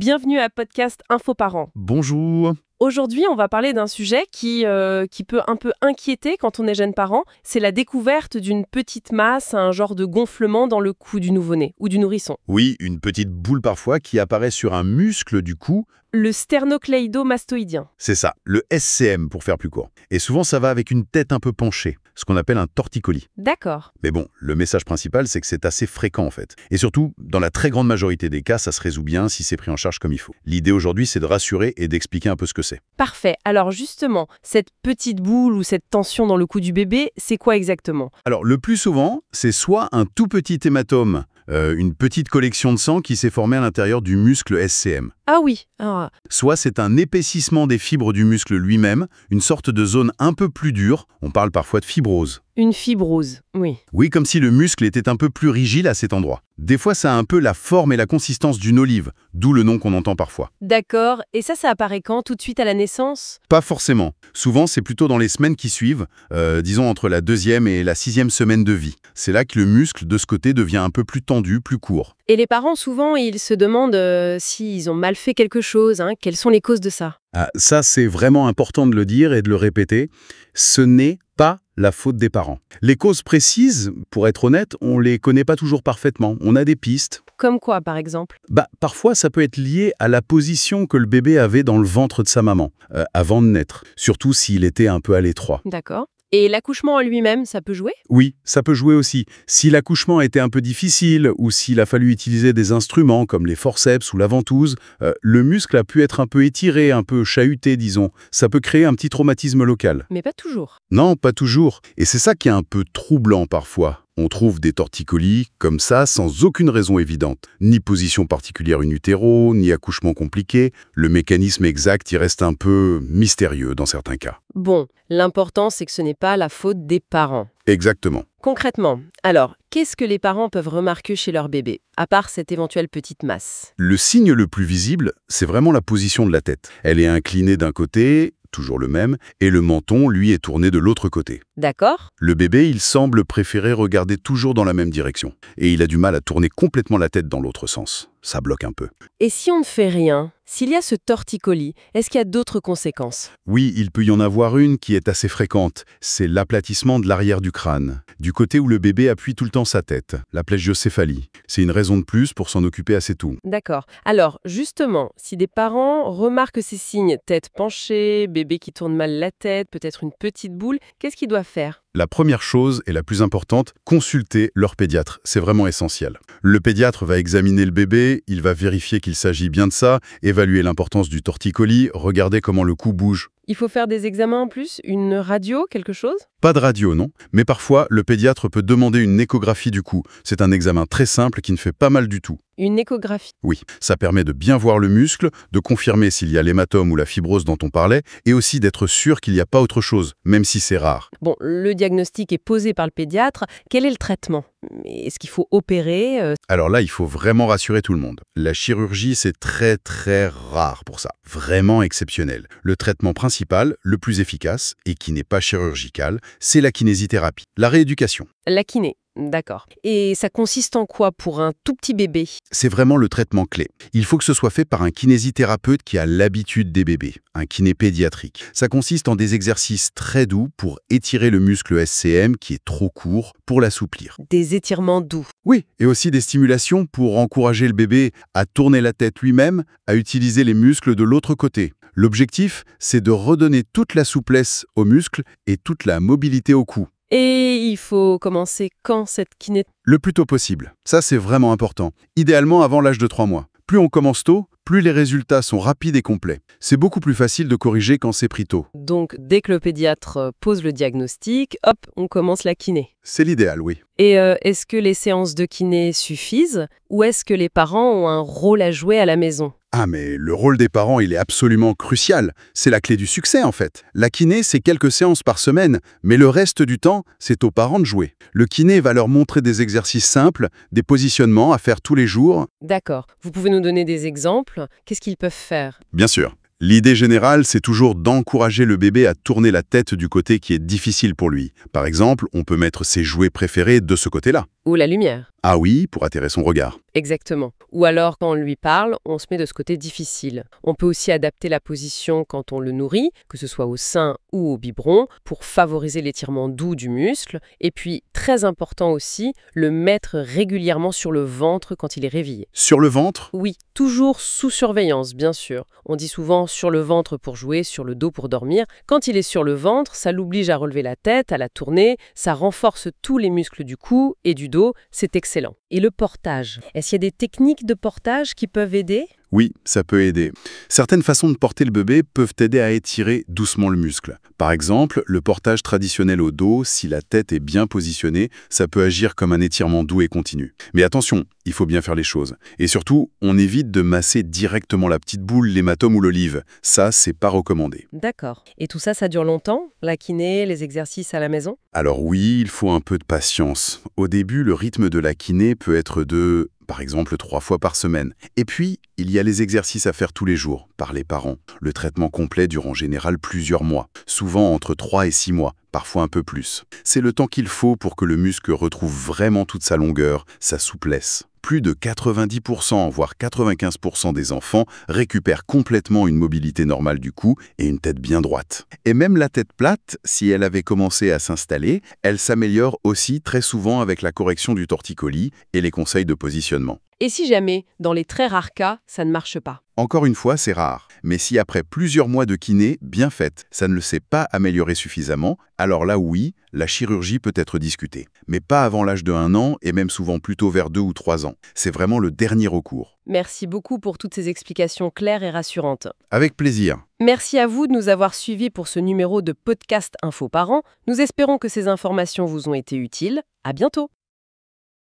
Bienvenue à Podcast Info Parents. Bonjour. Aujourd'hui, on va parler d'un sujet qui peut un peu inquiéter quand on est jeune parent. C'est la découverte d'une petite masse, un genre de gonflement dans le cou du nouveau-né ou du nourrisson. Oui, une petite boule parfois qui apparaît sur un muscle du cou. Le sternocleidomastoïdien. C'est ça, le SCM pour faire plus court. Et souvent ça va avec une tête un peu penchée, ce qu'on appelle un torticolis. D'accord. Mais bon, le message principal c'est que c'est assez fréquent en fait. Et surtout, dans la très grande majorité des cas, ça se résout bien si c'est pris en charge comme il faut. L'idée aujourd'hui c'est de rassurer et d'expliquer un peu ce que c'est. Parfait. Alors justement, cette petite boule ou cette tension dans le cou du bébé, c'est quoi exactement? Alors le plus souvent, c'est soit un tout petit hématome, une petite collection de sang qui s'est formée à l'intérieur du muscle SCM. Ah oui. Soit c'est un épaississement des fibres du muscle lui-même, une sorte de zone un peu plus dure, on parle parfois de fibrose. Une fibrose, oui. Oui, comme si le muscle était un peu plus rigide à cet endroit. Des fois, ça a un peu la forme et la consistance d'une olive, d'où le nom qu'on entend parfois. D'accord. Et ça apparaît quand? Tout de suite à la naissance? Pas forcément. Souvent, c'est plutôt dans les semaines qui suivent, disons entre la 2e et la 6e semaine de vie. C'est là que le muscle, de ce côté, devient un peu plus tendu, plus court. Et les parents, souvent, ils se demandent s'ils ont mal fait quelque chose, quelles sont les causes de ça? Ah, ça, c'est vraiment important de le dire et de le répéter. Ce n'est pas la faute des parents. Les causes précises, pour être honnête, on les connaît pas toujours parfaitement. On a des pistes. Comme quoi, par exemple? Parfois, ça peut être lié à la position que le bébé avait dans le ventre de sa maman, avant de naître. Surtout s'il était un peu à l'étroit. D'accord. Et l'accouchement en lui-même, ça peut jouer? Oui, ça peut jouer aussi. Si l'accouchement était un peu difficile ou s'il a fallu utiliser des instruments comme les forceps ou la ventouse, le muscle a pu être un peu étiré, un peu chahuté, disons. Ça peut créer un petit traumatisme local. Mais pas toujours. Non, pas toujours. Et c'est ça qui est un peu troublant parfois. On trouve des torticolis comme ça sans aucune raison évidente. Ni position particulière in utero, ni accouchement compliqué. Le mécanisme exact y reste un peu mystérieux dans certains cas. Bon, l'important, c'est que ce n'est pas la faute des parents. Exactement. Concrètement, alors, qu'est-ce que les parents peuvent remarquer chez leur bébé, à part cette éventuelle petite masse? Le signe le plus visible, c'est vraiment la position de la tête. Elle est inclinée d'un côté, toujours le même, et le menton, lui, est tourné de l'autre côté. D'accord. Le bébé, il semble préférer regarder toujours dans la même direction. Et il a du mal à tourner complètement la tête dans l'autre sens. Ça bloque un peu. Et si on ne fait rien, s'il y a ce torticolis, est-ce qu'il y a d'autres conséquences? Oui, il peut y en avoir une qui est assez fréquente. C'est l'aplatissement de l'arrière du crâne. Du côté où le bébé appuie tout le temps sa tête. La plagiocéphalie. C'est une raison de plus pour s'en occuper assez tôt. D'accord. Alors, justement, si des parents remarquent ces signes, tête penchée, bébé qui tourne mal la tête, peut-être une petite boule, qu'est-ce qu'ils doivent faire? La première chose, et la plus importante, consulter leur pédiatre. C'est vraiment essentiel. Le pédiatre va examiner le bébé, il va vérifier qu'il s'agit bien de ça, évaluer l'importance du torticolis, regarder comment le cou bouge. Il faut faire des examens en plus? Une radio, quelque chose? Pas de radio, non. Mais parfois, le pédiatre peut demander une échographie du cou. C'est un examen très simple qui ne fait pas mal du tout. Une échographie? Oui, ça permet de bien voir le muscle, de confirmer s'il y a l'hématome ou la fibrose dont on parlait, et aussi d'être sûr qu'il n'y a pas autre chose, même si c'est rare. Bon, le diagnostic est posé par le pédiatre. Quel est le traitement? Est-ce qu'il faut opérer? Alors là, il faut vraiment rassurer tout le monde. La chirurgie, c'est très très rare pour ça. Vraiment exceptionnel. Le traitement principal, le plus efficace, et qui n'est pas chirurgical, c'est la kinésithérapie, la rééducation. La kiné. D'accord. Et ça consiste en quoi pour un tout petit bébé? C'est vraiment le traitement clé. Il faut que ce soit fait par un kinésithérapeute qui a l'habitude des bébés, un kiné pédiatrique. Ça consiste en des exercices très doux pour étirer le muscle SCM qui est trop court, pour l'assouplir. Des étirements doux. Oui, et aussi des stimulations pour encourager le bébé à tourner la tête lui-même, à utiliser les muscles de l'autre côté. L'objectif, c'est de redonner toute la souplesse aux muscles et toute la mobilité au cou. Et il faut commencer quand cette kiné? Le plus tôt possible. Ça, c'est vraiment important. Idéalement avant l'âge de 3 mois. Plus on commence tôt, plus les résultats sont rapides et complets. C'est beaucoup plus facile de corriger quand c'est pris tôt. Donc, dès que le pédiatre pose le diagnostic, hop, on commence la kiné. C'est l'idéal, oui. Et est-ce que les séances de kiné suffisent ou est-ce que les parents ont un rôle à jouer à la maison? Ah mais le rôle des parents, il est absolument crucial. C'est la clé du succès en fait. La kiné, c'est quelques séances par semaine, mais le reste du temps, c'est aux parents de jouer. Le kiné va leur montrer des exercices simples, des positionnements à faire tous les jours. D'accord. Vous pouvez nous donner des exemples? Qu'est-ce qu'ils peuvent faire? Bien sûr. L'idée générale, c'est toujours d'encourager le bébé à tourner la tête du côté qui est difficile pour lui. Par exemple, on peut mettre ses jouets préférés de ce côté-là. Ou la lumière. Ah oui, pour attirer son regard. Exactement. Ou alors, quand on lui parle, on se met de ce côté difficile. On peut aussi adapter la position quand on le nourrit, que ce soit au sein ou au biberon, pour favoriser l'étirement doux du muscle. Et puis, très important aussi, le mettre régulièrement sur le ventre quand il est réveillé. Sur le ventre? Oui, toujours sous surveillance, bien sûr. On dit souvent sur le ventre pour jouer, sur le dos pour dormir. Quand il est sur le ventre, ça l'oblige à relever la tête, à la tourner, ça renforce tous les muscles du cou et du dos, c'est excellent. Et le portage, est-ce qu'il y a des techniques de portage qui peuvent aider ? Oui, ça peut aider. Certaines façons de porter le bébé peuvent aider à étirer doucement le muscle. Par exemple, le portage traditionnel au dos, si la tête est bien positionnée, ça peut agir comme un étirement doux et continu. Mais attention, il faut bien faire les choses. Et surtout, on évite de masser directement la petite boule, l'hématome ou l'olive. Ça, c'est pas recommandé. D'accord. Et tout ça, ça dure longtemps ? La kiné, les exercices à la maison ? Alors oui, il faut un peu de patience. Au début, le rythme de la kiné peut être de, par exemple, 3 fois par semaine. Et puis, il y a les exercices à faire tous les jours, par les parents. Le traitement complet dure en général plusieurs mois, souvent entre 3 et 6 mois, parfois un peu plus. C'est le temps qu'il faut pour que le muscle retrouve vraiment toute sa longueur, sa souplesse. Plus de 90%, voire 95% des enfants récupèrent complètement une mobilité normale du cou et une tête bien droite. Et même la tête plate, si elle avait commencé à s'installer, elle s'améliore aussi très souvent avec la correction du torticolis et les conseils de positionnement. Et si jamais, dans les très rares cas, ça ne marche pas ? Encore une fois, c'est rare. Mais si après plusieurs mois de kiné bien faite, ça ne le s'est pas amélioré suffisamment, alors là oui, la chirurgie peut être discutée. Mais pas avant l'âge de 1 an et même souvent plutôt vers 2 ou 3 ans. C'est vraiment le dernier recours. Merci beaucoup pour toutes ces explications claires et rassurantes. Avec plaisir. Merci à vous de nous avoir suivis pour ce numéro de Podcast Info Parents. Nous espérons que ces informations vous ont été utiles. À bientôt.